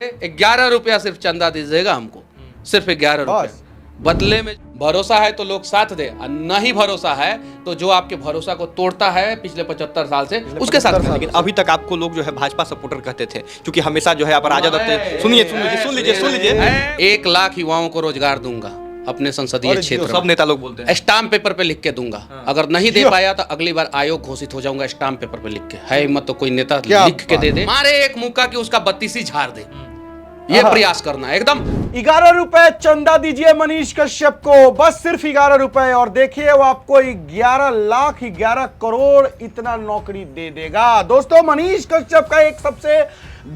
11 रुपया सिर्फ चंदा दीजिएगा हमको, सिर्फ 11 रुपया। बदले में भरोसा है तो लोग साथ दे, और नहीं भरोसा है तो जो आपके भरोसा को तोड़ता है पिछले 75 साल से उसके साथ। लेकिन अभी तक आपको लोग जो है भाजपा सपोर्टर कहते थे, क्योंकि हमेशा जो है आप राजा दत्त। सुन लीजिए 1 लाख युवाओं को रोजगार दूंगा अपने संसदीय क्षेत्र में। सब नेता लोग बोलते हैं स्टाम्प पेपर पे लिख के दूंगा। अगर नहीं दे पाया तो अगली बार आयोग घोषित हो जाऊंगा स्टाम्प पेपर पे लिख के। है हिम्मत तो कोई नेता लिख के दे दे, मारे एक मुक्का की उसका 32 झाड़ दे, ये प्रयास करना है एकदम। 11 रुपए चंदा दीजिए मनीष कश्यप को, बस सिर्फ 11 रुपए, और देखिए वो आपको 11 लाख 11 करोड़ इतना नौकरी दे देगा। दोस्तों, मनीष कश्यप का एक सबसे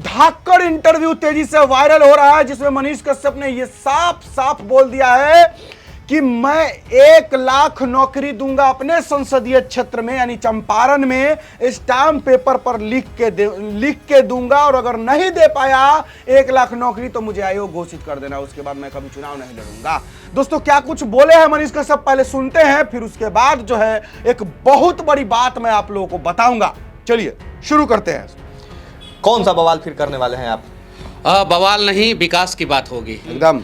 धाकड़ इंटरव्यू तेजी से वायरल हो रहा है, जिसमें मनीष कश्यप ने यह साफ साफ बोल दिया है कि मैं 1 लाख नौकरी दूंगा अपने संसदीय क्षेत्र में, यानी चंपारण में, स्टाम्प पेपर पर लिख के दूंगा, और अगर नहीं दे पाया 1 लाख नौकरी तो मुझे आयोग घोषित कर देना, उसके बाद मैं कभी चुनाव नहीं लड़ूंगा। दोस्तों, क्या कुछ बोले हैं मनीष कश्यप, पहले सुनते हैं, फिर उसके बाद जो है एक बहुत बड़ी बात मैं आप लोगों को बताऊंगा। चलिए शुरू करते हैं। कौन सा बवाल फिर करने वाले हैं आप? बवाल नहीं, विकास की बात होगी एकदम।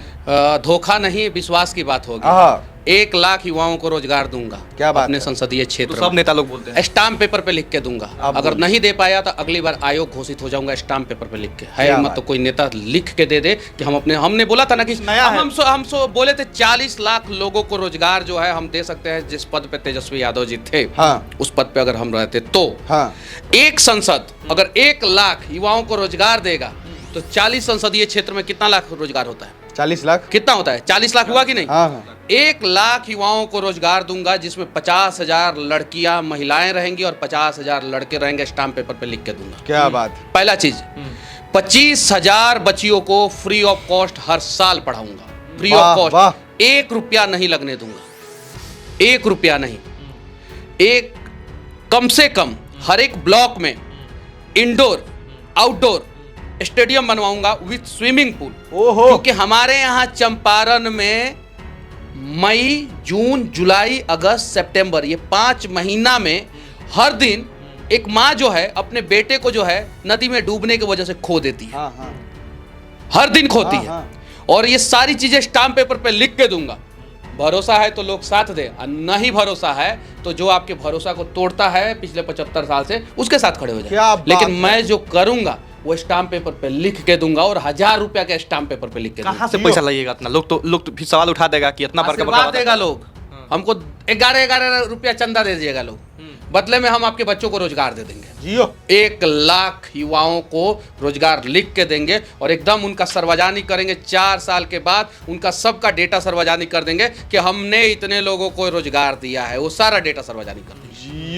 धोखा नहीं, विश्वास की बात होगी। 1 लाख युवाओं को रोजगार दूंगा, क्या बात अपने है? संसदीय क्षेत्र तो सब नेता लोग बोलते हैं स्टाम्प पेपर पे लिख के दूंगा। अगर नहीं दे पाया तो अगली बार आयोग घोषित हो जाऊंगा स्टाम्प पेपर पे लिख के। है हिम्मत तो कोई नेता लिख के दे दे कि हम अपने, हमने बोला था ना कि हम बोले थे 40 लाख लोगों को रोजगार जो है हम दे सकते हैं। जिस पद पे तेजस्वी यादव जी थे, उस पद पे अगर हम रहते तो एक संसद अगर 1 लाख युवाओं को रोजगार देगा तो 40 संसदीय क्षेत्र में कितना लाख रोजगार होता है? 40 लाख कितना होता है? 40 लाख हुआ कि नहीं? 1 लाख युवाओं को रोजगार दूंगा, जिसमें 50,000 लड़कियां महिलाएं रहेंगी और 50,000 लड़के रहेंगे। स्टाम्प पेपर पे लिख के दूंगा। क्या बात। पहला चीज, 25,000 बच्चियों को फ्री ऑफ कॉस्ट हर साल पढ़ाऊंगा, फ्री ऑफ कॉस्ट। 1 रुपया नहीं लगने दूंगा, 1 रुपया नहीं। एक कम से कम हर एक ब्लॉक में इंडोर आउटडोर स्टेडियम बनवाऊंगा विथ स्विमिंग पूल। क्योंकि हमारे यहाँ चंपारण में मई, जून, जुलाई, अगस्त, सितंबर, ये 5 महीना में हर दिन एक माँ जो है अपने बेटे को जो है नदी में डूबने की वजह से खो देती है। हर दिन खोती है। और ये सारी चीजें स्टाम्प पेपर पे लिख के दूंगा। भरोसा है तो लोग साथ दे, और नहीं भरोसा है तो जो आपके भरोसा को तोड़ता है पिछले 75 साल से उसके साथ खड़े हो जाए। लेकिन मैं जो करूंगा वो स्टाम्प पेपर पे लिख के दूंगा, और 1000 रुपया के स्टाम्प पेपर पे लिख के दूंगा। कहाँ से पैसा लाइएगा इतना? लोग तो फिर सवाल उठा देगा कि इतना बड़ा देगा लोग। हमको 11 रुपया चंदा दे दीजिएगा लोग, बदले में हम आपके बच्चों को रोजगार दे देंगे। 1 लाख युवाओं को रोजगार लिख के देंगे, और एकदम उनका सर्वजनिक करेंगे। 4 साल के बाद उनका सबका डेटा सर्वजनिक कर देंगे कि हमने इतने लोगों को रोजगार दिया है। वो सारा डेटा सर्वजनिक कर देंगे,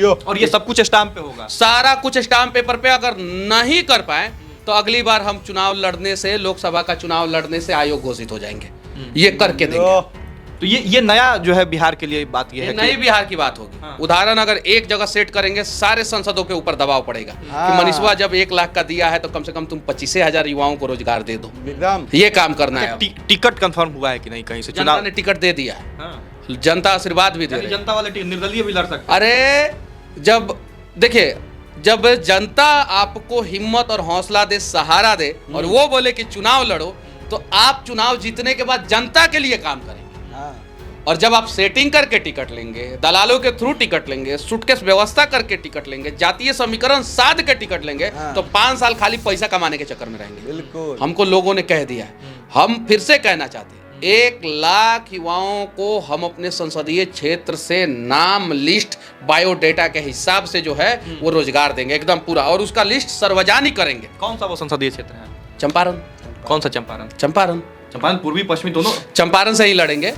और ये सब कुछ स्टाम्प पे होगा। सारा कुछ स्टाम्प पेपर पे। अगर नहीं कर पाए तो अगली बार हम चुनाव लड़ने से, लोकसभा का चुनाव लड़ने से आयोग घोषित हो जाएंगे। ये करके देंगे। तो ये नया जो है बिहार के लिए बात ये है, नई बिहार की बात होगी। उदाहरण अगर एक जगह सेट करेंगे, सारे सांसदों के ऊपर दबाव पड़ेगा कि मनीषवा जब 1 लाख का दिया है तो कम से कम तुम 25,000 युवाओं को रोजगार दे दो। ये काम करना है। टिकट कंफर्म हुआ है कि नहीं? कहीं से जनता ने टिकट दे दिया है। जनता आशीर्वाद भी दे रही है। जनता वाले निर्दलीय भी लड़ सकते। अरे जब देखिए, जब जनता आपको हिम्मत और हौसला दे, सहारा दे, और वो बोले कि चुनाव लड़ो, तो आप चुनाव जीतने के बाद जनता के लिए काम करेंगे। और जब आप सेटिंग करके टिकट लेंगे, दलालों के थ्रू टिकट लेंगे, सूटकेस व्यवस्था करके टिकट लेंगे, जातीय समीकरण साध के टिकट लेंगे, तो 5 साल खाली पैसा कमाने के चक्कर में रहेंगे। बिल्कुल। हमको लोगों ने कह दिया है, हम फिर से कहना चाहते हैं, 1 लाख युवाओं को हम अपने संसदीय क्षेत्र से नाम लिस्ट बायोडेटा के हिसाब से जो है वो रोजगार देंगे एकदम पूरा, और उसका लिस्ट सार्वजनिक करेंगे। कौन सा वो संसदीय क्षेत्र है? चंपारण। कौन सा चंपारण? चंपारण पूर्वी पश्चिमी दोनों। चंपारण से ही लड़ेंगे।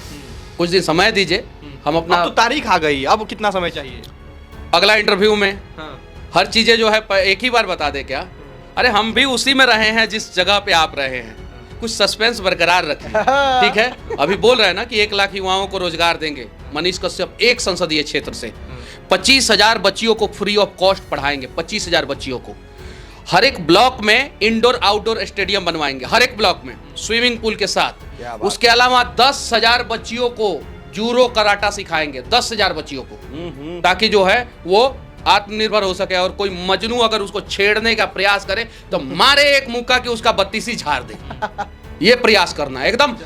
कुछ दिन समय दीजिए, हम अपना। अब तो तारीख आ गई, अब कितना समय चाहिए? अगला इंटरव्यू में हर चीजें जो है एक ही बार बता दे क्या? अरे हम भी उसी में रहे हैं जिस जगह पे आप रहे हैं। कुछ सस्पेंस बरकरार रखें, ठीक है? अभी बोल रहे हैं ना कि 1 लाख युवाओं को रोजगार देंगे मनीष कश्यप, एक संसदीय क्षेत्र से 25,000 बच्चियों को फ्री ऑफ कॉस्ट पढ़ाएंगे। 25,000 बच्चियों को हर एक ब्लॉक में इंडोर आउटडोर स्टेडियम बनवाएंगे, हर एक ब्लॉक में स्विमिंग पूल के साथ। उसके अलावा 10,000 बच्चियों को जूडो कराटा सिखाएंगे, 10,000 बच्चियों को, ताकि जो है वो आत्मनिर्भर हो सके, और कोई मजनू अगर उसको छेड़ने का प्रयास करे तो मारे एक मुक्का कि उसका बत्तीसी झाड़ दे। ये प्रयास करना है एकदम।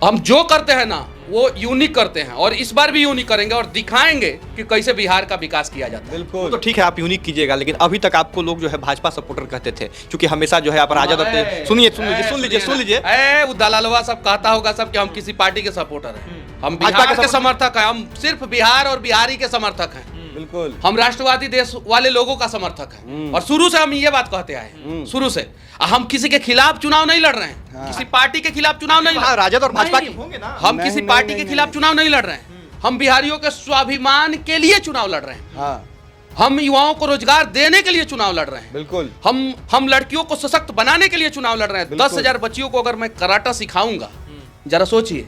हम जो करते हैं ना वो यूनिक करते हैं, और इस बार भी यूनिक करेंगे और दिखाएंगे कि कैसे बिहार का विकास किया जाता है। वो तो ठीक है, आप यूनिक कीजिएगा, लेकिन अभी तक आपको लोग जो है भाजपा सपोर्टर कहते थे, क्योंकि हमेशा जो है आप राजद अपने सुन लीजिए वो दलालवा सब कहता होगा सब कि हम किसी पार्टी के सपोर्टर हैं। हम बिहार के समर्थक हैं, हम सिर्फ बिहार और बिहारी के समर्थक हैं। बिल्कुल, हम राष्ट्रवादी देश वाले लोगों का समर्थक हैं, और शुरू से हम ये बात कहते आए हैं, शुरू से। हम किसी के खिलाफ चुनाव नहीं लड़ रहे हैं, किसी पार्टी के खिलाफ चुनाव नहीं लड़ रहे हैं। राजद और भाजपा के होंगे ना, हम किसी पार्टी के खिलाफ चुनाव नहीं लड़ रहे हैं। हम बिहारियों के स्वाभिमान के लिए चुनाव लड़ रहे हैं। हम युवाओं को रोजगार देने के लिए चुनाव लड़ रहे हैं। बिल्कुल, हम लड़कियों को सशक्त बनाने के लिए चुनाव लड़ रहे हैं। 10,000 बच्चियों को अगर मैं कराटा सिखाऊंगा, जरा सोचिए,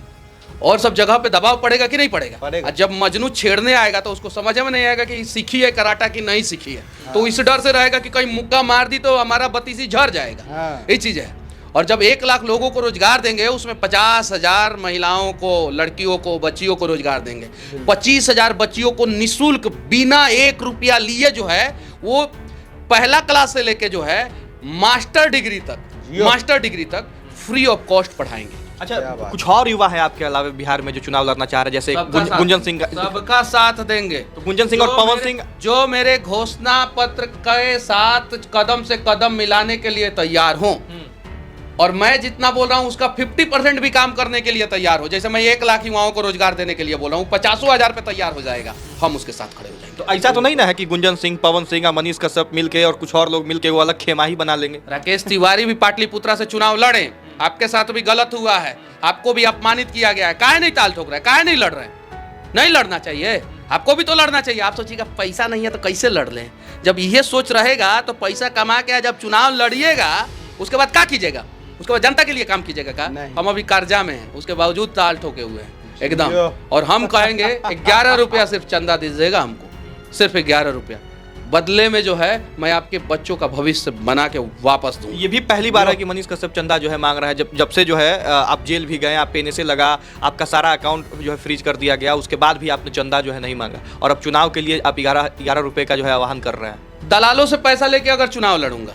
और सब जगह पे दबाव पड़ेगा कि नहीं पड़ेगा? जब मजनू छेड़ने आएगा तो उसको समझ में नहीं आएगा कि सीखी है कराटा कि नहीं सीखी है। तो इस डर से रहेगा कि कहीं मुक्का मार दी तो हमारा बत्तीसी झड़ जाएगा। ये चीज है। और जब 1 लाख लोगों को रोजगार देंगे, उसमें 50,000 महिलाओं को, लड़कियों को, बच्चियों को रोजगार देंगे। 25,000 बच्चियों को निःशुल्क बिना 1 रुपया लिए जो है वो पहला क्लास से लेके जो है मास्टर डिग्री तक फ्री ऑफ कॉस्ट पढ़ाएंगे। अच्छा, कुछ और युवा है आपके अलावा बिहार में जो चुनाव लड़ना चाह रहे हैं, जैसे गुंजन सिंह? सबका साथ देंगे। तो गुंजन सिंह और पवन सिंह जो मेरे घोषणा पत्र के साथ कदम से कदम मिलाने के लिए तैयार हों, और मैं जितना बोल रहा हूं उसका 50% भी काम करने के लिए तैयार हो। जैसे मैं 1 लाख युवाओं को रोजगार देने के लिए बोल रहा हूँ, 50,000 पे तैयार हो जाएगा, हम उसके साथ खड़े हो जाएंगे। तो ऐसा तो नहीं ना है कि गुंजन सिंह, पवन सिंह, मनीष कश्यप मिलके और कुछ और लोग मिलके वो अलग खेमा ही बना लेंगे? राकेश तिवारी भी पाटलिपुत्रा से चुनाव लड़े, आपके साथ भी गलत हुआ है, आपको भी अपमानित किया गया है, काहे नहीं ताल ठोक रहे, काहे नहीं लड़ रहे? नहीं लड़ना चाहिए, आपको भी तो लड़ना चाहिए। आप सोचिएगा पैसा नहीं है तो कैसे लड़ लें? जब यह सोच रहेगा तो पैसा कमा के जब चुनाव लड़िएगा उसके बाद क्या कीजिएगा? उसके बाद जनता के लिए काम कीजिएगा का? हम अभी कर्जा में हैं, उसके बावजूद ताल ठोके हुए हैं एकदम। और हम कहेंगे 11 रुपया सिर्फ चंदा दीजिएगा हमको, सिर्फ 11 रुपया। बदले में जो है मैं आपके बच्चों का भविष्य बना के वापस दूं। ये भी पहली बार है कि मनीष कश्यप चंदा जो है मांग रहा है। जब से जो है आप जेल भी गए, आप पे NSA लगा, आपका सारा अकाउंट जो है फ्रीज कर दिया गया, उसके बाद भी आपने चंदा जो है नहीं मांगा, और अब चुनाव के लिए आप 11 रुपए का जो है आह्वान कर रहे हैं। दलालों से पैसा लेके अगर चुनाव लड़ूंगा,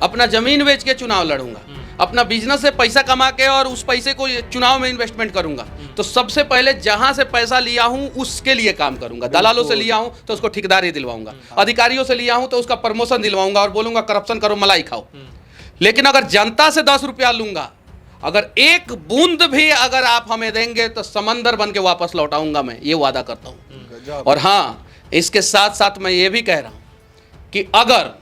अपना जमीन बेच के चुनाव लड़ूंगा, अपना बिजनेस से पैसा कमा के और उस पैसे को चुनाव में इन्वेस्टमेंट करूंगा, तो सबसे पहले जहां से पैसा लिया हूं उसके लिए काम करूंगा। दलालों से लिया हूं तो उसको ठेकेदारी दिलवाऊंगा, अधिकारियों से लिया हूं तो उसका प्रमोशन दिलवाऊंगा और बोलूंगा करप्शन करो, मलाई खाओ। लेकिन अगर जनता से 10 रुपया लूंगा, अगर 1 बूंद भी अगर आप हमें देंगे तो समंदर बन के वापस लौटाऊंगा, मैं ये वादा करता हूं। और हाँ, इसके साथ साथ मैं ये भी कह रहा हूं कि अगर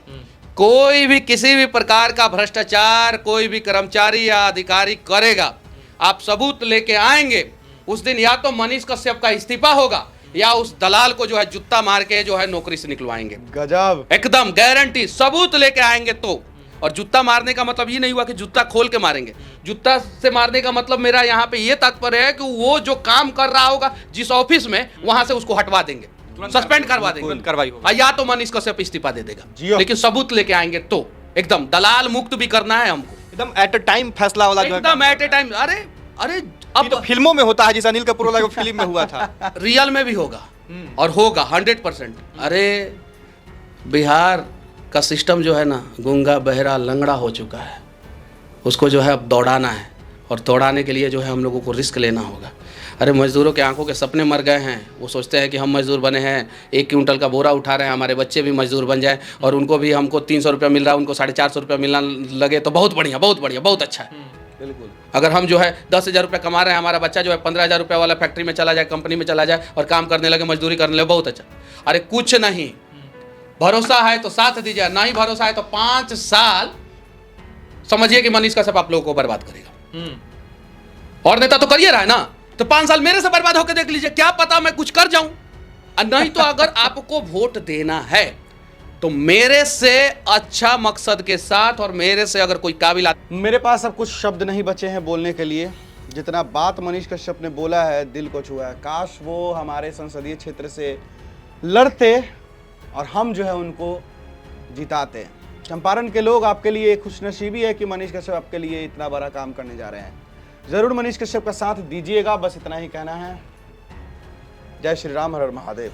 कोई भी किसी भी प्रकार का भ्रष्टाचार कोई भी कर्मचारी या अधिकारी करेगा, आप सबूत लेके आएंगे, उस दिन या तो मनीष कश्यप का इस्तीफा होगा या उस दलाल को जो है जुत्ता मार के जो है नौकरी से निकलवाएंगे। गजब, एकदम गारंटी, सबूत लेके आएंगे तो। और जुत्ता मारने का मतलब ये नहीं हुआ कि जुत्ता खोल के मारेंगे। जुत्ता से मारने का मतलब मेरा यहाँ पे ये तात्पर्य है कि वो जो काम कर रहा होगा जिस ऑफिस में, वहां से उसको हटवा देंगे, सस्पेंड करवा देंगे, कार्रवाई होगा। या तो मनीष कश्यप इस्तीफा दे देगा, लेकिन सबूत लेके आएंगे तो। एकदम दलाल मुक्त भी करना है हमको, एकदम एट अ टाइम फैसला वाला, एकदम एट ए टाइम। अरे अब तो फिल्मों में होता है, जैसे अनिल कपूर वाला फिल्म में हुआ था, रियल में भी होगा और होगा 100%। अरे बिहार का सिस्टम जो है ना, गूंगा बहरा लंगड़ा हो चुका है, उसको जो है अब दौड़ाना है, और दौड़ाने के लिए जो है हम लोगों को रिस्क लेना होगा। अरे मजदूरों के आंखों के सपने मर गए हैं, वो सोचते हैं कि हम मजदूर बने हैं, 1 क्विंटल का बोरा उठा रहे हैं, हमारे बच्चे भी मजदूर बन जाए और उनको भी हमको 300 रुपया मिल रहा है, उनको 450 रुपया मिलना लगे तो बहुत बढ़िया, बहुत बढ़िया, बहुत अच्छा है। बिल्कुल। अगर हम जो है 10,000 रुपया कमा रहे हैं, हमारा बच्चा जो है 15,000 रुपया वाला फैक्ट्री में चला जाए, कंपनी में चला जाए और काम करने लगे, मजदूरी करने लगे, बहुत अच्छा। अरे कुछ नहीं, भरोसा है तो साथ दीजिए, नहीं भरोसा है तो 5 साल समझिए कि मनीष कश्यप आप लोगों को बर्बाद करेगा। और नेता तो करिए रहा है ना, तो 5 साल मेरे से बर्बाद होकर देख लीजिए, क्या पता मैं कुछ कर जाऊं। नहीं तो अगर आपको वोट देना है तो मेरे से अच्छा मकसद के साथ, और मेरे से अगर कोई काबिल। मेरे पास अब कुछ शब्द नहीं बचे हैं बोलने के लिए। जितना बात मनीष कश्यप ने बोला है दिल को छुआ है। काश वो हमारे संसदीय क्षेत्र से लड़ते और हम जो है उनको जिताते। चंपारण के लोग आपके लिए खुशनसीबी है कि मनीष कश्यप आपके लिए इतना बड़ा काम करने जा रहे हैं। जरूर मनीष कश्यप का साथ दीजिएगा, बस इतना ही कहना है। जय श्री राम, हर हर महादेव।